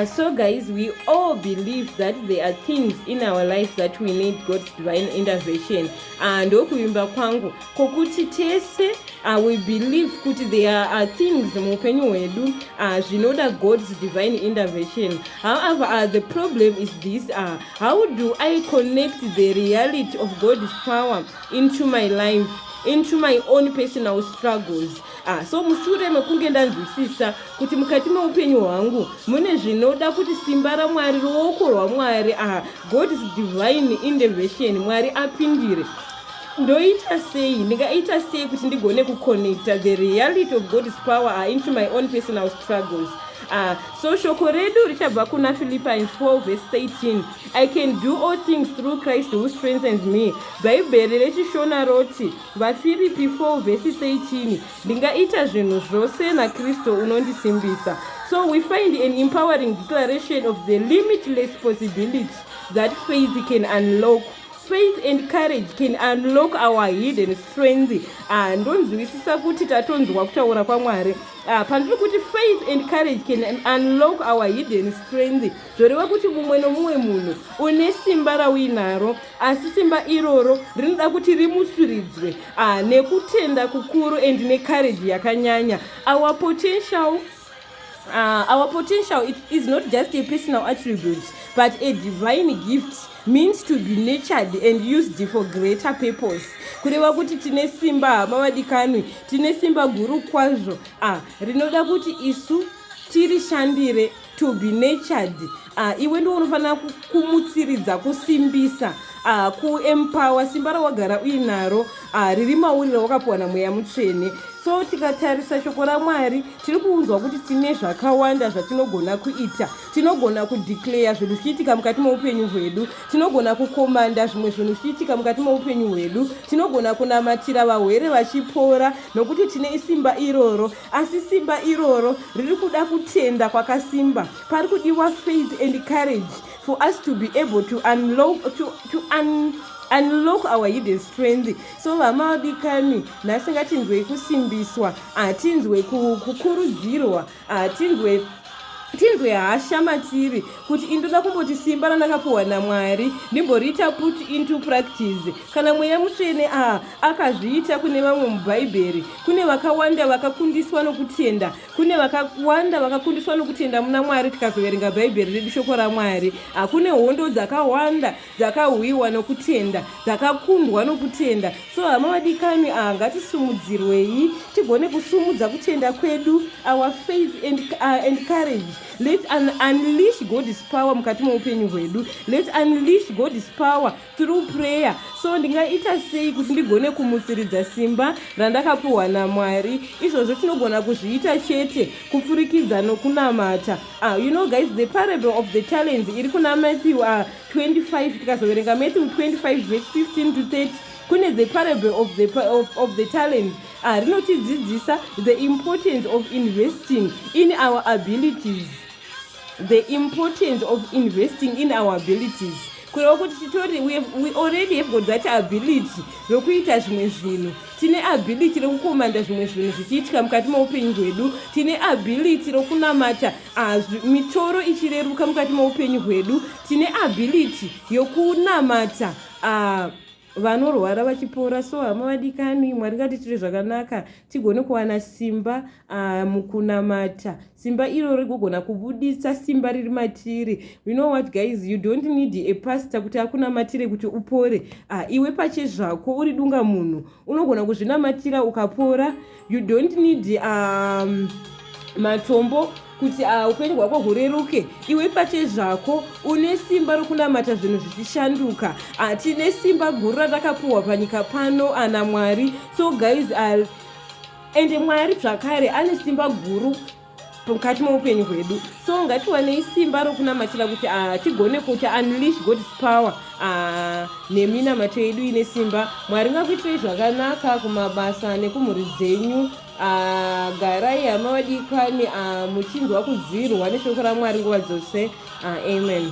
So guys, we all believe that there are things in our life that we need God's divine intervention. And okuimba kwangu kokuti tese we believe kuti there are things muupenyu hwedu zvinoda God's divine intervention. However, the problem is this: how do I connect the reality of God's power into my life, into my own personal struggles? So mushure mekunge ndanzwisisa kuti mukati meupenyu hwangu mune zvinoda kuti simba raMwari, ruoko rwaMwari, God's divine intervention, Mwari apindire, ndoita sei, ndingaita sei kuti ndigone kuconnecta the reality of God's power into my own personal struggles. So shoko redu richabva kuna Philippians 4 verse 18. I can do all things through Christ who strengthens me. Bhaibheri rechishona roti vaFilipi 4 verse 18, ndingaita zvinhu zvose naKristu unondisimbisa. So we find an empowering declaration of the limitless possibility that faith can unlock. Faith and courage can unlock our hidden strength. Ndonzwisisa kuti tatonzwa kutaura kwaMwari pandiri kuti faith and courage can unlock our hidden strength. Zvoreva kuti mumwe nomumwe munhu une simba rawinaro, asi simba iroro rinoda kuti rimusuridzwe nekutenda kukuru and necourage yakanyanya. Our potential it is not just a personal attribute but a divine gift means to be nurtured and used for greater purpose. Kureva kuti tine simba mavadikanwi, tine simba guru kwazvo rinoda kuti isu tirishandire to be nurtured. Iwe ndiwo unofanira kumutsiridza, kusimbisa, kuempower simba rawagara uinaro riri mauri rawakapiwa naMweya Mutsvene. So tikatarisa shoko raMwari tiri kuudzwa kuti tine zvakawanda zvatinogona kuita. Tinogona kudeclare zvinhu zvichiitika mukati meupenyu hwedu, tinogona kukomanda zvimwe zvinhu zvichiitika mukati meupenyu hwedu, tinogona kunamatira varwere vachipora nokuti tine simba iroro. Asi simba iroro riri kuda kutenda kwakasimba. Pari kudiwa faith and courage for us to be able to unlock our hidden strength. So vamavadikani, nhasi ngatinzwei kusimbiswa, tinzwe kukurudzirwa, tinzwe hasha matiri kuti indoda kumboti simba randakapiwa naMwari ndimboriita put into practice. Kana Mweya Mutsvene akazviita kune vamwe mubhaibheri, kune vakawanda vakakundiswa nokutenda, kune vakawanda vakakundiswa nokutenda muna Mwari. Tikazoverenga bhaibheri redu, shoko raMwari, kune hondo dzakawanda dzakahwiwa nokutenda, dzakakundwa nokutenda. So hama vadikani, ngatisumudzirwei tigone kusumudza kutenda kwedu, our faith and courage. Let's unleash God's power mukati meupenyu hwedu. Let's unleash God's power through prayer. So ndingaita sei kuti ndigone kumutsiridza simba randakapiwa naMwari? Izvozvo tinogona kuzviita chete kupfurikidza nokunamata. You know guys, the parable of the talents iri kuna Matthew 25. Tikazoverenga Matthew 25 verse 15 to 30, kune the parable of the talents rinotidzidzisa the importance of investing in our abilities. The importance of investing in our abilities. Kureva kuti titori we already have got that ability yokuita zvimwe zvinhu. Tine ability rokukomanda zvimwe zvinhu zvichiitika mukati meupenyu hwedu. Tine ability rokunamata mitoro ichireruka mukati meupenyu hwedu. Tine ability yokunamata vanorwara vachipora. So hama vadikani, Mwari ngatitire zvakanaka tigone kuwana simba mukunamata. Simba iro rigogona kubudisa simba riri matiri. You know what guys, you don't need a pastor kuti akunamatire kuti upore. Iwe pache zvako uri dunga munhu unogona kuzvinamatira ukapora. You don't need matombo kuti upenyu hwako hureruke. Iwe pache zvako une simba rokunamata zvinhu zvichishanduka. Tine simba guru ratakapiwa panyika pano naMwari. So guys, and Mwari zvakare ane simba guru mukati meupenyu hwedu. So ngatiwanei simba rokunamatira kuti tigone kuti unleash God's power neminamato yedu ine simba. Mwari ngakuitirei zvakanaka kumabasa nekumhuri dzenyu. Garai hama vadikani muchinzwa kudzirwa neshoko raMwari nguva dzose. Amen.